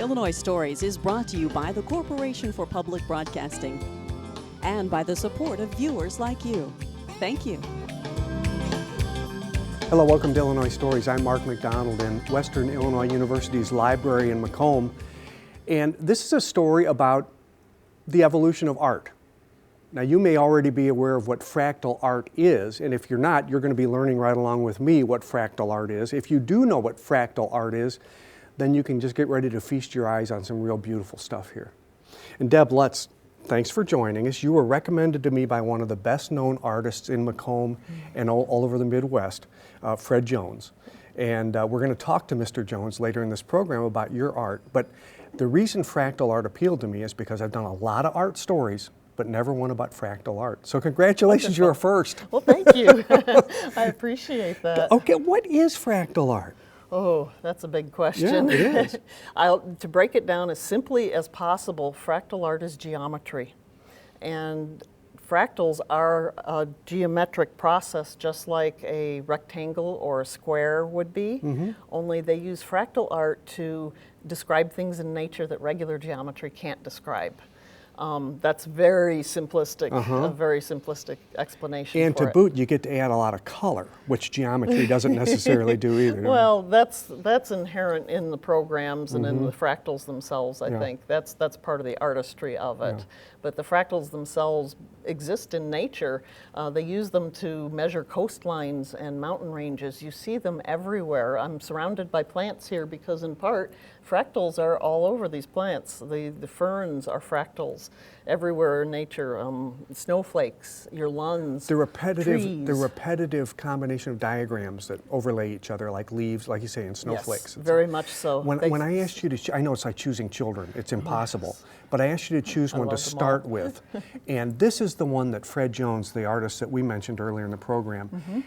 Illinois Stories is brought to you by the Corporation for Public Broadcasting and by the support of viewers like you. Thank you. Hello, welcome to Illinois Stories. I'm Mark McDonald in Western Illinois University's library in Macomb. And this is a story about the evolution of art. Now, you may already be aware of what fractal art is, and if you're not, you're going to be learning right along with me what fractal art is. If you do know what fractal art is, then you can just get ready to feast your eyes on some real beautiful stuff here. And Deb Lutz, thanks for joining us. You were recommended to me by one of the best-known artists in Macomb and all over the Midwest, Fred Jones. And we're going to talk to Mr. Jones later in this program about your art. But the reason fractal art appealed to me is because I've done a lot of art stories, but never one about fractal art. So congratulations, you're a first. Well, thank you. I appreciate that. Okay, what is fractal art? Oh, that's a big question. Yeah, it is. To break it down as simply as possible, fractal art is geometry. And fractals are a geometric process just like a rectangle or a square would be, only they use fractal art to describe things in nature that regular geometry can't describe. That's very simplistic, a very simplistic explanation And for to boot, you get to add a lot of color, which geometry doesn't necessarily do either. Well, that's inherent in the programs and in the fractals themselves, I think. That's part of the artistry of it. But the fractals themselves exist in nature. They use them to measure coastlines and mountain ranges. You see them everywhere. I'm surrounded by plants here because in part, fractals are all over these plants. The ferns are fractals everywhere in nature. Snowflakes, your lawns, The trees. repetitive combination of diagrams that overlay each other like leaves, like you say, in snowflakes. Yes, very much so. When I asked you to, I know it's like choosing children, it's impossible, but I asked you to choose one to love them start with. And this is the one that Fred Jones, the artist that we mentioned earlier in the program,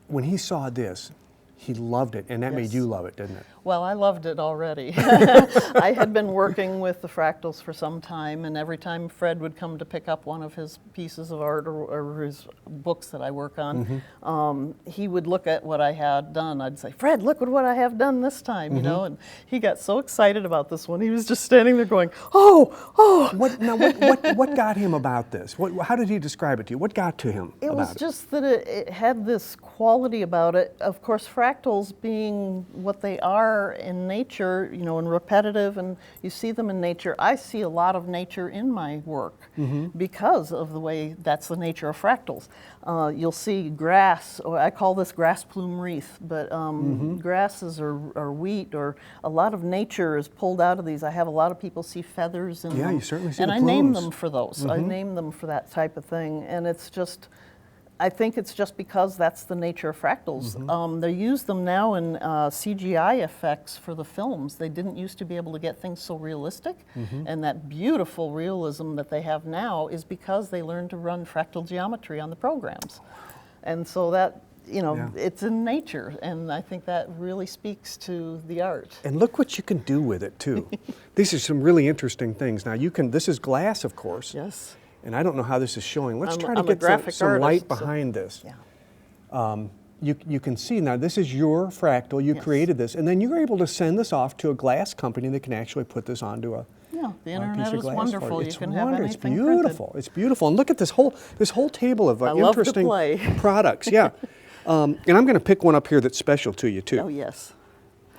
when he saw this, he loved it, and that made you love it, didn't it? Well, I loved it already. I had been working with the fractals for some time, and every time Fred would come to pick up one of his pieces of art or his books that I work on, he would look at what I had done. I'd say, "Fred, look at what I have done this time," you know, and he got so excited about this one. He was just standing there going, "Oh!" What got him about this? How did he describe it to you? What got to him It about was it? just that it had this quality about it. Of course, fractals being what they are in nature, you know, and repetitive, and you see them in nature. I see a lot of nature in my work because of the way that's the nature of fractals. You'll see grass, or I call this grass plume wreath, but grasses or wheat, or a lot of nature is pulled out of these. I have a lot of people see feathers in them. Yeah, you certainly see and the I name plumes. them for those. I name them for that type of thing, and it's just, I think it's just because that's the nature of fractals. They use them now in CGI effects for the films. They didn't used to be able to get things so realistic, and that beautiful realism that they have now is because they learned to run fractal geometry on the programs. And so that, you know, it's in nature, and I think that really speaks to the art. And look what you can do with it, too. These are some really interesting things. Now, this is glass, of course. Yes. And I don't know how this is showing. Let's try to I'm a get graphic some artist, light so- behind this. Yeah. You can see now, this is your fractal. You created this, and then you're able to send this off to a glass company that can actually put this onto a Yeah, the piece internet of is glass wonderful. for You can have It's anything beautiful. printed. It's beautiful. And look at this whole table of I love to interesting play. products. Yeah. And I'm going to pick one up here that's special to you, too. Oh, yes.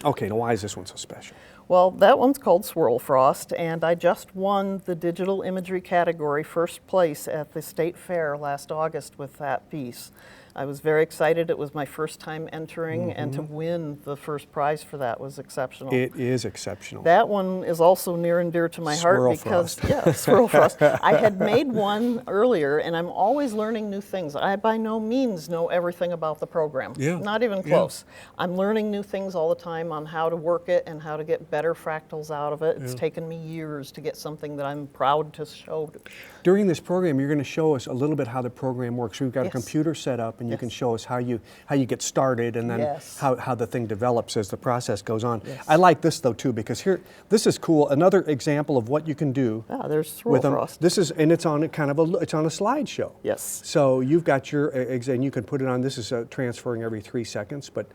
Okay, now why is this one so special? Well, that one's called Swirl Frost, and I just won the digital imagery category first place at the State Fair last August with that piece. I was very excited. It was my first time entering, and to win the first prize for that was exceptional. It is exceptional. That one is also near and dear to my Swirl heart because, Frost. Swirl Frost. I had made one earlier, and I'm always learning new things. I by no means know everything about the program, not even close. I'm learning new things all the time on how to work it and how to get better fractals out of it. It's taken me years to get something that I'm proud to show. During this program, you're going to show us a little bit how the program works. We've got a computer set up, and you can show us how you get started and then how the thing develops as the process goes on. I like this though too, because here, this is cool. Another example of what you can do there's with them. frost. This is, and it's on it's on a slideshow. Yes. So you've got your, and you can put it on, this is transferring every 3 seconds, but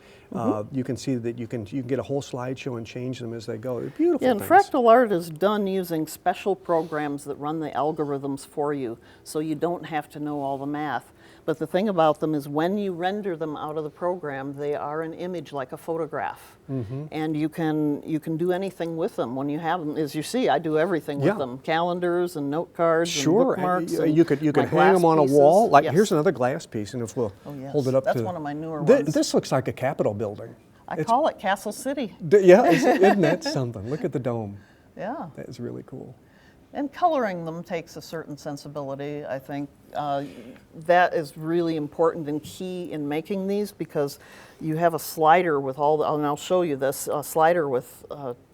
you can see that you can get a whole slideshow and change them as they go. They're beautiful and things. fractal art is done using special programs that run the algorithms for you, so you don't have to know all the math. But the thing about them is when you render them out of the program, they are an image like a photograph. And you can do anything with them when you have them. As you see, I do everything with them. Calendars and note cards and bookmarks. You could hang them on a wall. Like here's another glass piece, and if we'll hold it up That's to... one of my newer ones. This looks like a Capitol building. I call it Castle City. Yeah, isn't that something? Look at the dome. Yeah. That is really cool. And coloring them takes a certain sensibility, I think. That is really important and key in making these, because you have a slider with all the, and I'll show you this, a slider with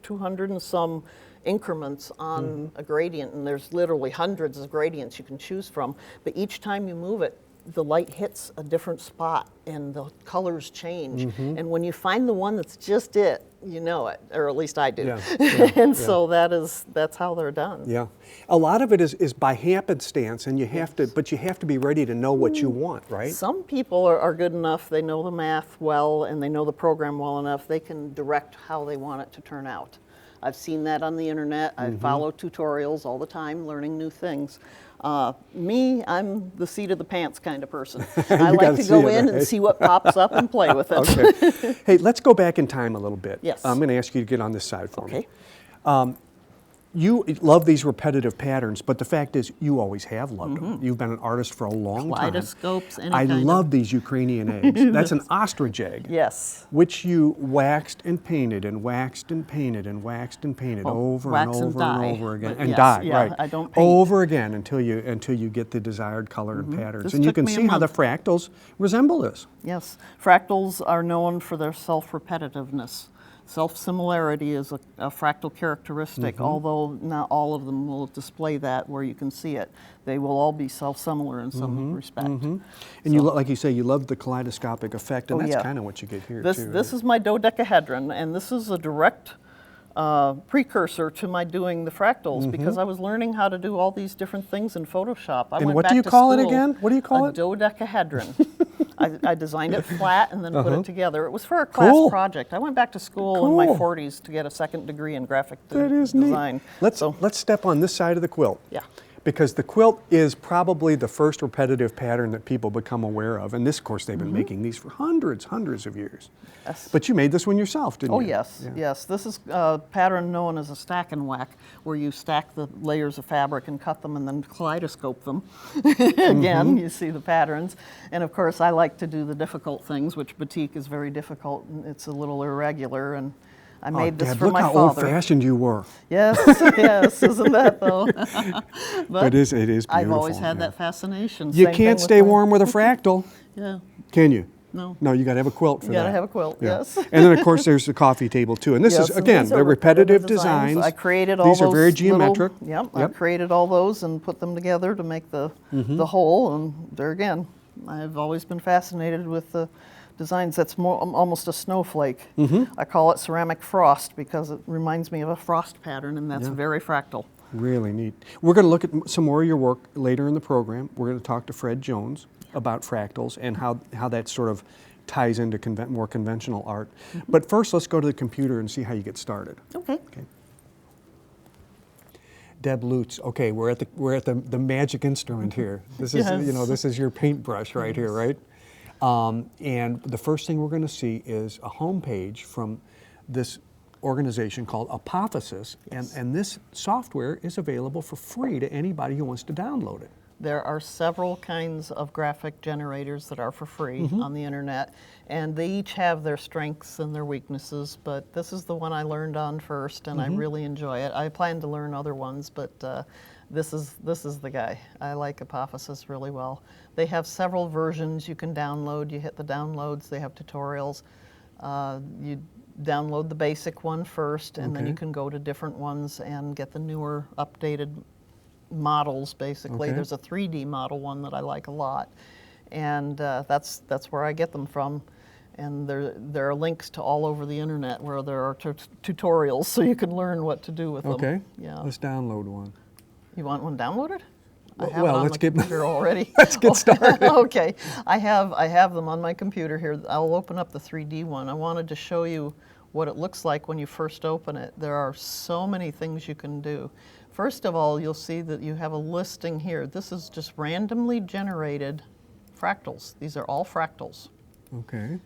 200 and some increments on a gradient, and there's literally hundreds of gradients you can choose from, but each time you move it, the light hits a different spot and the colors change. And when you find the one that's just it, you know it, or at least I do. And so that's how they're done. Yeah, a lot of it is by happenstance, and you have to, but you have to be ready to know what you want, right? Some people are good enough, they know the math well and they know the program well enough, they can direct how they want it to turn out. I've seen that on the internet. I follow tutorials all the time, learning new things. Me, I'm the seat of the pants kind of person. I like to go in and see what pops up and play with it. Okay. Hey, let's go back in time a little bit. Yes. I'm going to ask you to get on this side for me. You love these repetitive patterns, but the fact is you always have loved them. You've been an artist for a long time. Kaleidoscopes, any I kind love these Ukrainian eggs. That's an ostrich egg. Yes. Which you waxed and painted and waxed and painted and waxed and painted over and over and over again. And dye, right. I don't paint. Over again until you get the desired color and patterns. And you can see how the fractals resemble this. Yes. Fractals are known for their self-repetitiveness. Self-similarity is a fractal characteristic, although not all of them will display that where you can see it. They will all be self-similar in some respect. And you, like you say, you love the kaleidoscopic effect, and that's kind of what you get here, too. This is my dodecahedron, and this is a direct precursor to my doing the fractals, because I was learning how to do all these different things in Photoshop. And what do you call it again? What do you call it? A dodecahedron. I designed it flat and then put it together. It was for a class project. I went back to school in my 40s to get a second degree in graphic design. Let's step on this side of the quilt. Yeah. Because the quilt is probably the first repetitive pattern that people become aware of. And this, of course, they've been making these for hundreds of years. Yes. But you made this one yourself, didn't you? Oh, yes, yes. This is a pattern known as a stack and whack, where you stack the layers of fabric and cut them and then kaleidoscope them. Again, you see the patterns. And of course, I like to do the difficult things, which batik is very difficult. And it's a little irregular. And I made this for my father. Look how old-fashioned you were. Yes, yes, isn't that though? But it is beautiful. I've always had that fascination. You can't stay warm with a fractal. Can you? No. No, you got to have a quilt for that. You got to have a quilt, yes. And then, of course, there's the coffee table, too. And this is, again, they're repetitive designs. I created all those. These are very geometric. I created all those and put them together to make the whole. And there again, I've always been fascinated with the designs. That's almost a snowflake. I call it ceramic frost because it reminds me of a frost pattern, and that's very fractal. Really neat. We're going to look at some more of your work later in the program. We're going to talk to Fred Jones about fractals and how that sort of ties into more conventional art. But first, let's go to the computer and see how you get started. Okay. Deb Lutz. Okay, we're at the magic instrument here. This is this is your paintbrush right here, right? And the first thing we're going to see is a homepage from this organization called Apophysis, and this software is available for free to anybody who wants to download it. There are several kinds of graphic generators that are for free on the internet, and they each have their strengths and their weaknesses, but this is the one I learned on first, and I really enjoy it. I plan to learn other ones, but this is the guy. I like Apophysis really well. They have several versions you can download. You hit the downloads, they have tutorials. You download the basic one first, and then you can go to different ones and get the newer, updated models, basically. There's a 3D model one that I like a lot. and that's where I get them from. And there are links to all over the internet where there are tutorials, so you can learn what to do with them. Okay. Yeah. Let's download one. You want one downloaded? I have Well, it on let's the get computer already. let's get started. Okay, I have them on my computer here. I'll open up the 3D one. I wanted to show you what it looks like when you first open it. There are so many things you can do. First of all, you'll see that you have a listing here. This is just randomly generated fractals. These are all fractals. Okay.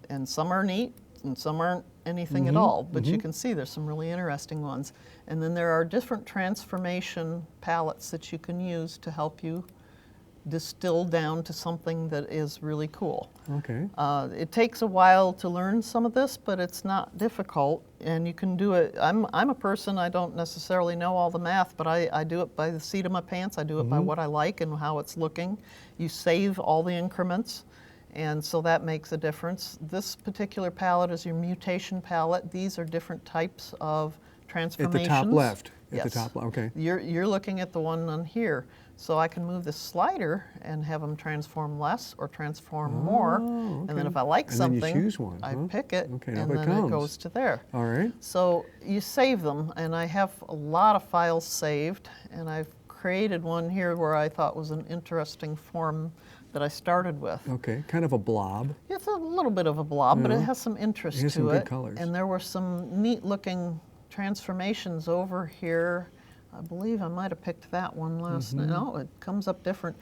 And some are neat and some aren't anything at all, but you can see there's some really interesting ones. And then there are different transformation palettes that you can use to help you distill down to something that is really cool. Okay. It takes a while to learn some of this, but it's not difficult, and you can do it. I'm a person, I don't necessarily know all the math, but I do it by the seat of my pants. I do it by what I like and how it's looking. You save all the increments, and so that makes a difference. This particular palette is your mutation palette. These are different types of transformations. At the top left. Yes. At the top left. Okay. You're looking at the one on here. So I can move this slider and have them transform less or transform more. And then if I like And something, then you choose one, I huh? pick it, Okay, and up it then comes. it goes to there. All right. So you save them, and I have a lot of files saved, and I've created one here where I thought was an interesting form that I started with. Okay. Kind of a blob. It's a little bit of a blob, but it Yeah. has some interest It has to some it. good colors. And there were some neat looking transformations over here. I believe I might have picked that one last night. No, it comes up different.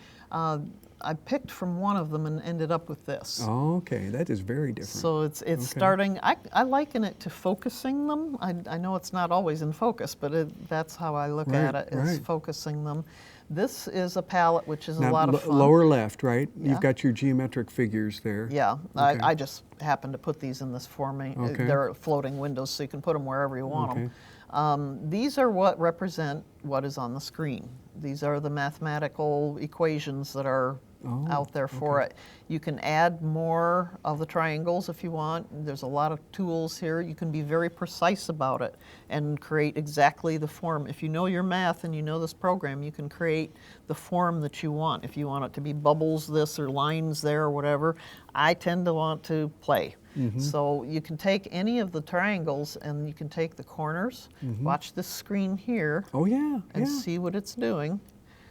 I picked from one of them and ended up with this. Okay, that is very different. So it's starting, I liken it to focusing them. I know it's not always in focus, but that's how I look at it, is focusing them. This is a palette, which is a lot of fun. Lower left, right? Yeah. You've got your geometric figures there. Yeah, Okay. I just happen to put these in this format. Okay. They're floating windows, so you can put them wherever you want Okay. them. These are what represent what is on the screen. These are the mathematical equations that are out there for it. You can add more of the triangles if you want. There's a lot of tools here. You can be very precise about it and create exactly the form. If you know your math and you know this program, you can create the form that you want. If you want it to be bubbles this or lines there or whatever, I tend to want to play. So you can take any of the triangles and you can take the corners, watch this screen here, Oh, yeah. and see what it's doing.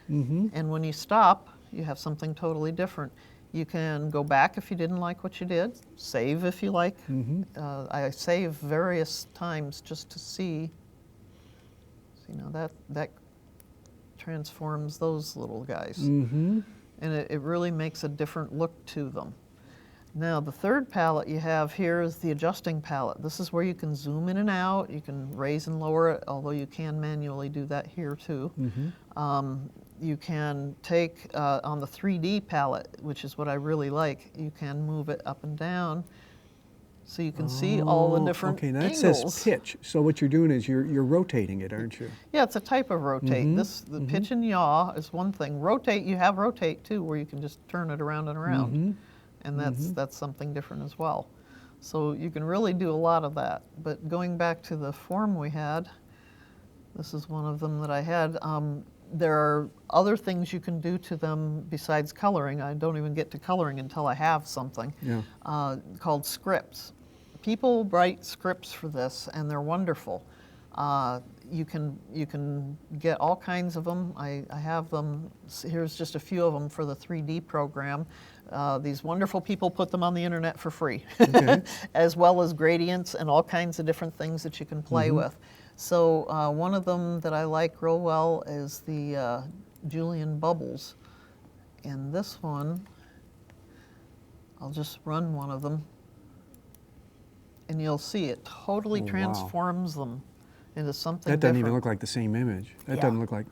And when you stop, you have something totally different. You can go back if you didn't like what you did, save if you like. I save various times just to see. See, now that transforms those little guys. And it really makes a different look to them. Now, the third palette you have here is the adjusting palette. This is where you can zoom in and out. You can raise and lower it, although you can manually do that here too. You can take, on the 3D palette, which is what I really like, you can move it up and down so you can see all the different Okay, now that angles. says pitch. So what you're doing is you're rotating it, aren't you? Yeah, it's a type of rotate. The pitch and yaw is one thing. Rotate, you have rotate too, where you can just turn it around and around. And that's something different as well. So you can really do a lot of that. But going back to the form we had, this is one of them that I had. There are other things you can do to them besides coloring. I don't even get to coloring until I have something called scripts. People write scripts for this, and they're wonderful. You can get all kinds of them. I have them. Here's just a few of them for the 3D program. These wonderful people put them on the internet for free, as well as gradients and all kinds of different things that you can play with. So one of them that I like real well is the Julian Bubbles. And this one, I'll just run one of them, and you'll see it totally transforms them into something That doesn't different. even look like the same image. That doesn't look like...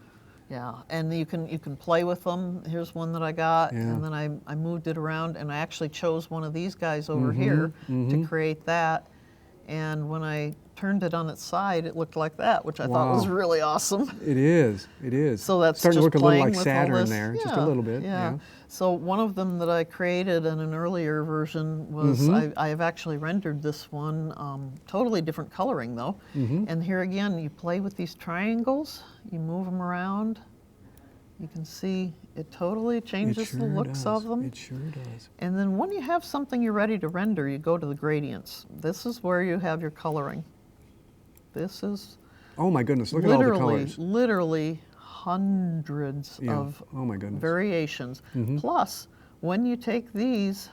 Yeah, and you can play with them. Here's one that I got, Yeah. and then I moved it around, and I actually chose one of these guys over here to create that. And when I turned it on its side, it looked like that, which I thought was really awesome. It is. It is. So that's starting to just look a little playing like with all Saturn this. there, just a Yeah, little bit. Yeah. So one of them that I created in an earlier version was, I have actually rendered this one, totally different coloring though. And here again, you play with these triangles, you move them around, You can see it totally changes the looks of them. It sure does. And then when you have something you're ready to render, you go to the gradients. This is where you have your coloring. This is Oh my goodness, look at all the colors. literally hundreds Yeah. of Oh my goodness. variations. Plus, when you take these,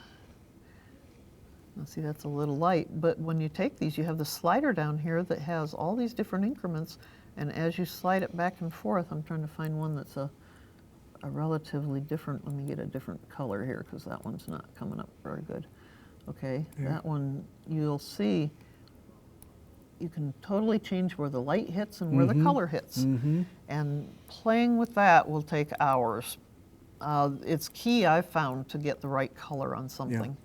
let's see, that's a little light, but when you take these, you have the slider down here that has all these different increments, and as you slide it back and forth, I'm trying to find one that's a relatively different, let me get a different color here, because that one's not coming up very good. Okay, that one, you'll see, you can totally change where the light hits and where the color hits. And playing with that will take hours. It's key, I've found, to get the right color on something.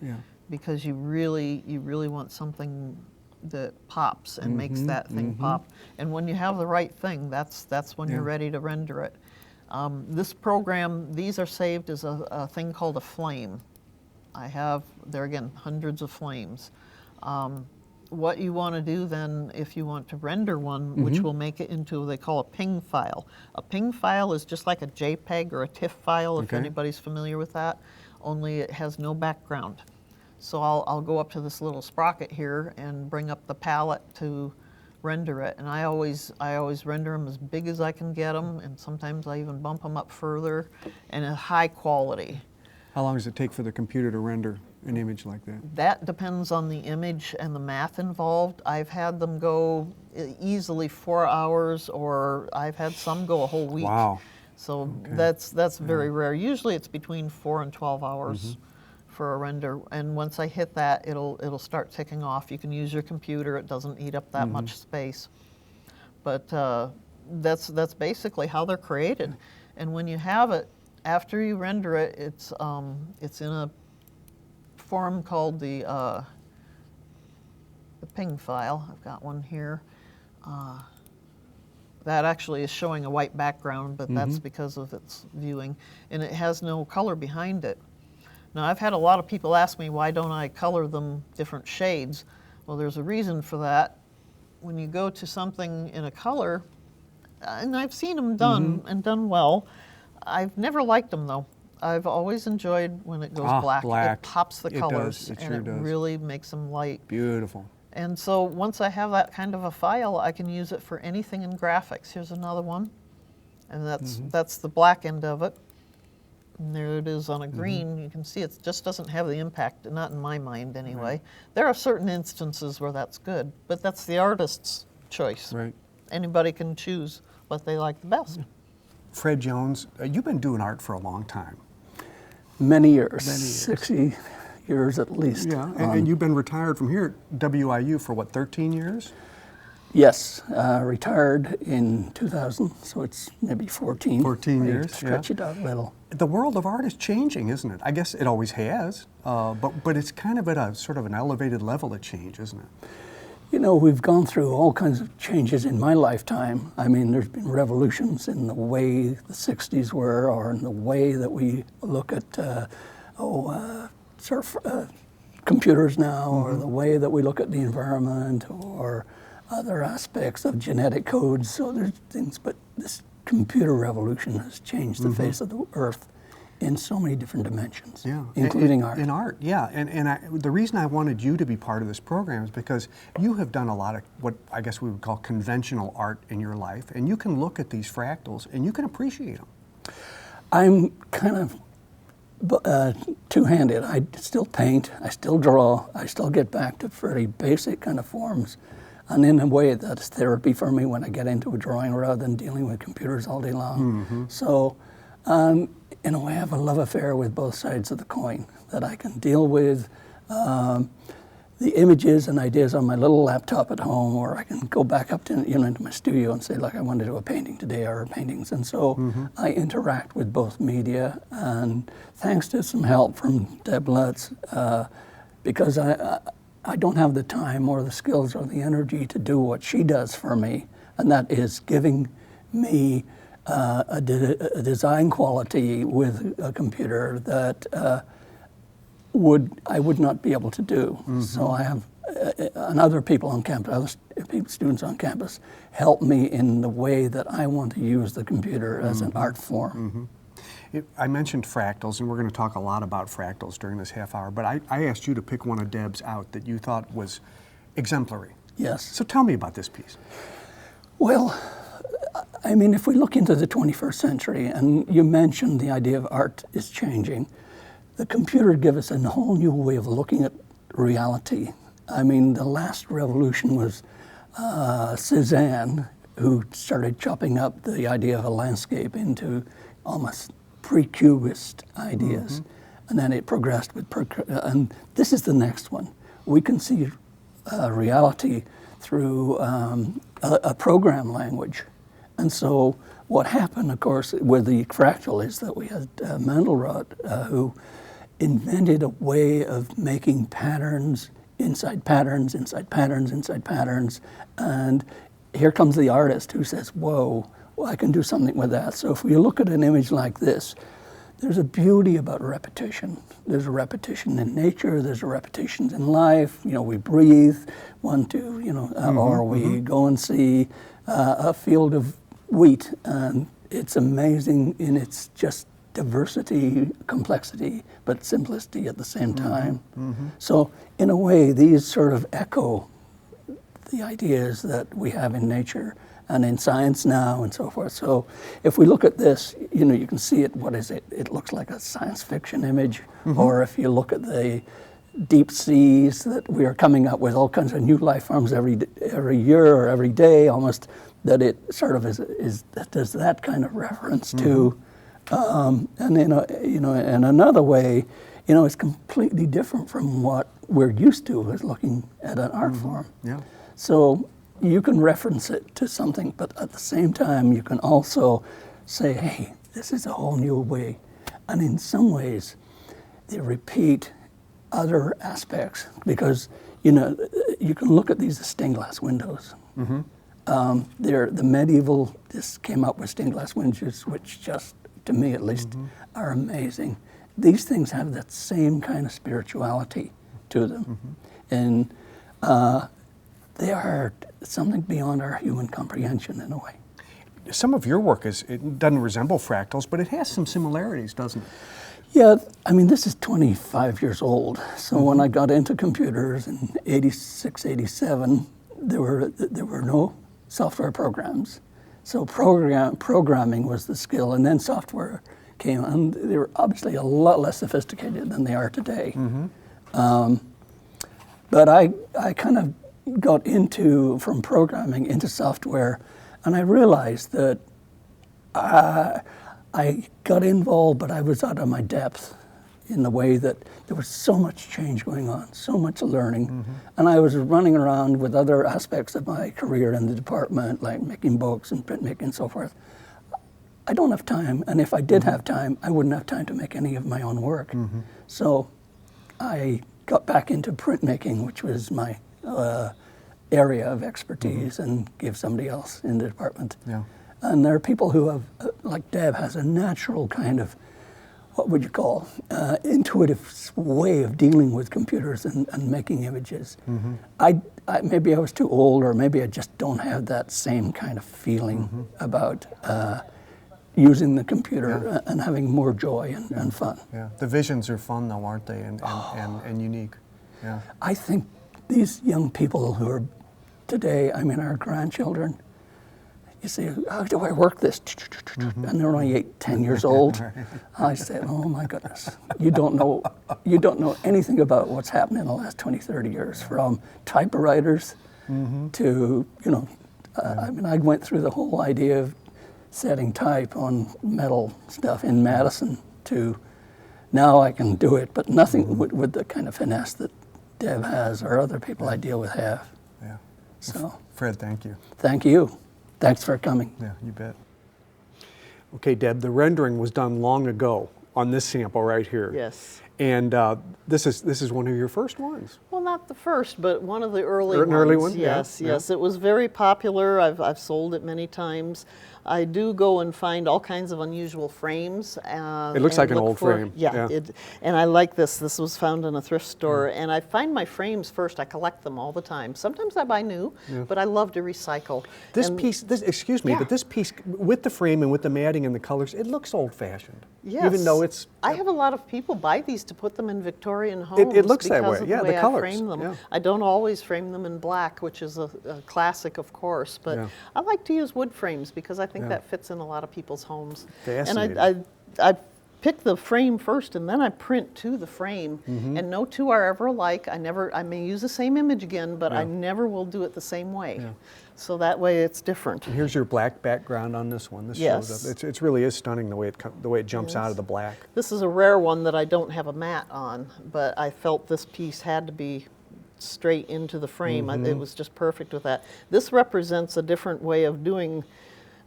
Because you really want something that pops and makes that thing pop. And when you have the right thing, that's when you're ready to render it. This program, these are saved as a thing called a flame. I have, there again, hundreds of flames. What you want to do then, if you want to render one, which will make it into what they call a ping file. A ping file is just like a JPEG or a TIFF file, if anybody's familiar with that, only it has no background. So I'll go up to this little sprocket here and bring up the palette to render it. And I always render them as big as I can get them, and sometimes I even bump them up further, and at high quality. How long does it take for the computer to render an image like that? That depends on the image and the math involved. I've had them go easily 4 hours, or I've had some go a whole week. Wow. So that's very rare. Usually it's between 4 and 12 hours for a render. And once I hit that, it'll start ticking off. You can use your computer. It doesn't eat up that much space. But that's basically how they're created. And when you have it, after you render it, it's in a form called the ping file. I've got one here. That actually is showing a white background, but that's because of its viewing, and it has no color behind it. Now, I've had a lot of people ask me, why don't I color them different shades? Well, there's a reason for that. When you go to something in a color, and I've seen them done and done well, I've never liked them though. I've always enjoyed when it goes black. It pops the colors, It sure and it does. really makes them light. Beautiful. And so once I have that kind of a file, I can use it for anything in graphics. Here's another one, and that's the black end of it. And there it is on a green. You can see it just doesn't have the impact, not in my mind anyway. There are certain instances where that's good, but that's the artist's choice. Right. Anybody can choose what they like the best. Fred Jones, you've been doing art for a long time. Many years, 60 years at least. Yeah, and you've been retired from here at WIU for what, 13 years? Yes, retired in 2000, so it's maybe 14. 14 years, Stretch it out a little. The world of art is changing, isn't it? I guess it always has, but it's kind of at a sort of an elevated level of change, isn't it? You know, we've gone through all kinds of changes in my lifetime. I mean, there's been revolutions in the way the 60s were, or in the way that we look at computers now, or the way that we look at the environment, or other aspects of genetic codes. So there's things, but this computer revolution has changed the face of the earth in so many different dimensions, including art. In art, yeah. And the reason I wanted you to be part of this program is because you have done a lot of what I guess we would call conventional art in your life, and you can look at these fractals and you can appreciate them. I'm kind of two-handed. I still paint, I still draw, I still get back to very basic kind of forms. And in a way, that's therapy for me when I get into a drawing rather than dealing with computers all day long. So, in a way, I have a love affair with both sides of the coin, that I can deal with the images and ideas on my little laptop at home, or I can go back up to into my studio and say, like, I want to do a painting today, or paintings. And so I interact with both media, and thanks to some help from Deb Lutz, because I don't have the time or the skills or the energy to do what she does for me, and that is giving me a design quality with a computer that I would not be able to do. So I have and other people on campus, students on campus, help me in the way that I want to use the computer as an art form. I mentioned fractals, and we're going to talk a lot about fractals during this half hour, but I asked you to pick one of Deb's out that you thought was exemplary. Yes. So tell me about this piece. Well, I mean, if we look into the 21st century, and you mentioned the idea of art is changing, the computer gave us a whole new way of looking at reality. I mean, the last revolution was Cézanne, who started chopping up the idea of a landscape into almost pre-cubist ideas. And then it progressed with, and this is the next one. We can see reality through a program language. And so what happened, of course, with the fractal is that we had Mandelbrot, who invented a way of making patterns inside patterns, inside patterns, inside patterns. And here comes the artist who says, whoa, well, I can do something with that. So if we look at an image like this, there's a beauty about repetition. There's a repetition in nature, there's a repetition in life. You know, we breathe, one, two, you know, or we go and see a field of wheat, and it's amazing in its just diversity, complexity, but simplicity at the same time. So in a way, these sort of echo the ideas that we have in nature and in science now and so forth. So if we look at this, you know, you can see it, what is it? It looks like a science fiction image. Or if you look at the deep seas, that we are coming up with all kinds of new life forms every year or every day almost, that it sort of does that kind of reference to. And in in another way, you know, it's completely different from what we're used to as looking at an art form. Yeah. So you can reference it to something, but at the same time, you can also say, hey, this is a whole new way. And in some ways, they repeat other aspects because, you know, you can look at these as stained glass windows. The medieval, this came up with stained glass windows, which just, to me at least, are amazing. These things have that same kind of spirituality to them. And they are something beyond our human comprehension in a way. Some of your work it doesn't resemble fractals, but it has some similarities, doesn't it? Yeah, I mean, this is 25 years old. So when I got into computers in 86, 87, there were no software programs. So programming was the skill, and then software came, and they were obviously a lot less sophisticated than they are today. But I kind of got from programming into software, and I realized that I got involved, but I was out of my depth in the way that there was so much change going on, so much learning, and I was running around with other aspects of my career in the department, like making books and printmaking and so forth. I don't have time, and if I did have time, I wouldn't have time to make any of my own work. So I got back into printmaking, which was my area of expertise, and gave somebody else in the department. Yeah. And there are people who have, like Deb, has a natural kind of, what would you call, intuitive way of dealing with computers and making images. Maybe I was too old, or maybe I just don't have that same kind of feeling about using the computer and having more joy and fun. Yeah, the visions are fun though, aren't they, and unique. Yeah. I think these young people who are today, I mean, our grandchildren, you say, how do I work this? And they're only 8, 10 years old. I say, oh my goodness, you don't know anything about what's happened in the last 20, 30 years, from typewriters to, you know, I mean, I went through the whole idea of setting type on metal stuff in Madison to now I can do it, but nothing with the kind of finesse that Deb has or other people I deal with have. Yeah. So, Fred, thank you. Thank you. Thanks for coming. Yeah, you bet. Okay, Deb, the rendering was done long ago on this sample right here. Yes. And this is one of your first ones. Well, not the first, but one of the early An ones. early one? Yes, Yeah, yes. It was very popular. I've sold it many times. I do go and find all kinds of unusual frames. It looks like and an look old for- frame. Yeah, Yeah. and I like this. This was found in a thrift store, and I find my frames first. I collect them all the time. Sometimes I buy new, but I love to recycle. This And- piece, excuse me, Yeah. but this piece with the frame and with the matting and the colors, it looks old-fashioned. Yes. Even though it's I have a lot of people buy these to put them in Victorian homes. it looks that because way. of Yeah, the the way I colors. frame them. Yeah. I don't always frame them in black, which is a classic, of course, but Yeah. I like to use wood frames because I think Yeah. that fits in a lot of people's homes. Fascinating. And I pick the frame first, and then I print to the frame. Mm-hmm. And no two are ever alike. I may use the same image again, but I Yeah. never will do it the same way. Yeah. So that way it's different. And here's your black background on this one. This Yes. shows up. It really is stunning the way it jumps out of the black. This is a rare one that I don't have a mat on, but I felt this piece had to be straight into the frame. It was just perfect with that. This represents a different way of doing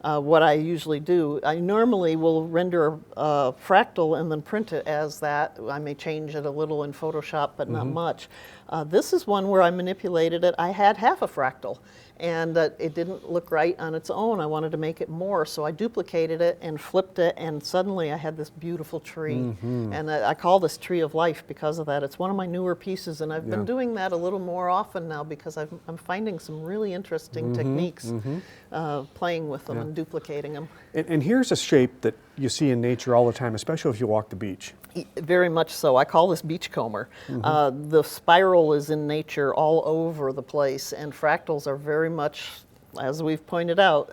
what I usually do. I normally will render a fractal and then print it as that. I may change it a little in Photoshop, but not much. This is one where I manipulated it. I had half a fractal, and it didn't look right on its own. I wanted to make it more, so I duplicated it and flipped it, and suddenly I had this beautiful tree. And I call this Tree of Life because of that. It's one of my newer pieces, and I've been doing that a little more often now because I'm finding some really interesting techniques playing with them and duplicating them. And here's a shape that you see in nature all the time, especially if you walk the beach. Very much so. I call this beachcomber. The spiral is in nature all over the place, and fractals are very much, as we've pointed out,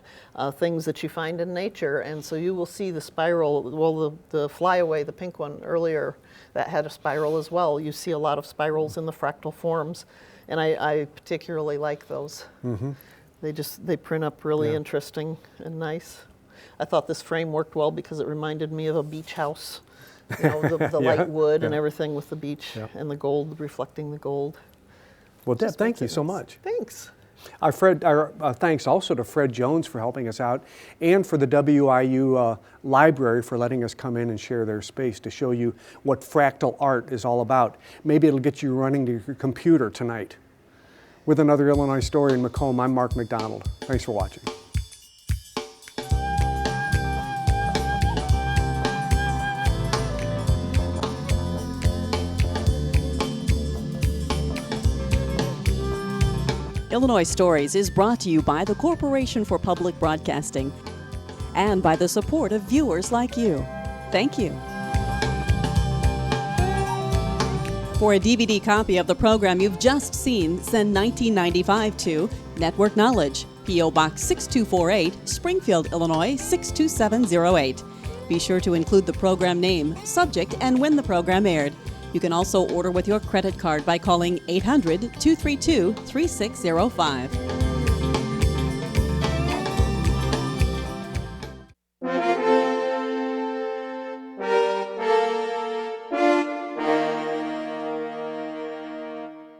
things that you find in nature. And so you will see the spiral, well, the flyaway, the pink one earlier, that had a spiral as well. You see a lot of spirals in the fractal forms, and I particularly like those. They print up really interesting and nice. I thought this frame worked well because it reminded me of a beach house. You know, the Yeah, light wood and yeah. everything with the beach and the gold, reflecting the gold. Well, Deb, Just thank makes you it so nice. much. Thanks. Our thanks also to Fred Jones for helping us out, and for the WIU library for letting us come in and share their space to show you what fractal art is all about. Maybe it'll get you running to your computer tonight. With another Illinois Story in Macomb, I'm Mark McDonald. Thanks for watching. Illinois Stories is brought to you by the Corporation for Public Broadcasting and by the support of viewers like you. Thank you. For a DVD copy of the program you've just seen, send $19.95 to Network Knowledge, P.O. Box 6248, Springfield, Illinois 62708. Be sure to include the program name, subject, and when the program aired. You can also order with your credit card by calling 800-232-3605.